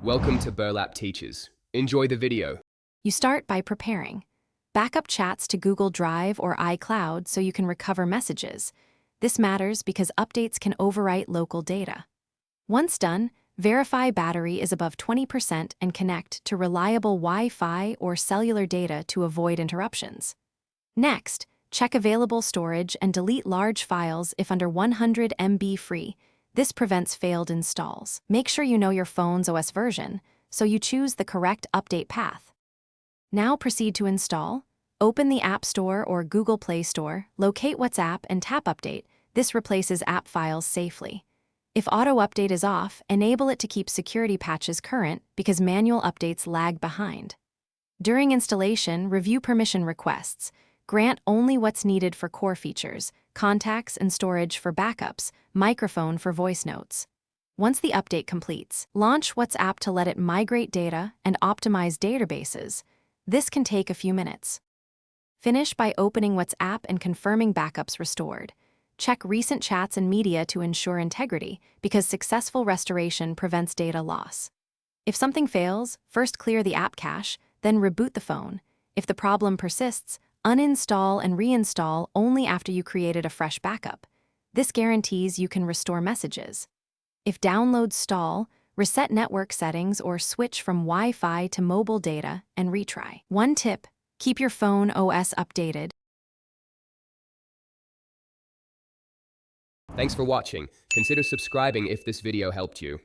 Welcome to Burlap Teachers. Enjoy the video. You start by preparing. Backup chats to Google Drive or iCloud so you can recover messages. This matters because updates can overwrite local data. Once done, verify battery is above 20% and connect to reliable Wi-Fi or cellular data to avoid interruptions. Next, check available storage and delete large files if under 100 MB free. This prevents failed installs. Make sure you know your phone's OS version, so you choose the correct update path. Now proceed to install. Open the App Store or Google Play Store, locate WhatsApp and tap Update. This replaces app files safely. If auto update is off, enable it to keep security patches current because manual updates lag behind. During installation, review permission requests. Grant only what's needed for core features, contacts and storage for backups, microphone for voice notes. Once the update completes, launch WhatsApp to let it migrate data and optimize databases. This can take a few minutes. Finish by opening WhatsApp and confirming backups restored. Check recent chats and media to ensure integrity, because successful restoration prevents data loss. If something fails, first clear the app cache, then reboot the phone. If the problem persists, uninstall and reinstall only after you created a fresh backup. This guarantees you can restore messages. If downloads stall, reset network settings or switch from Wi-Fi to mobile data and retry. One tip: keep your phone OS updated. Thanks for watching. Consider subscribing if this video helped you.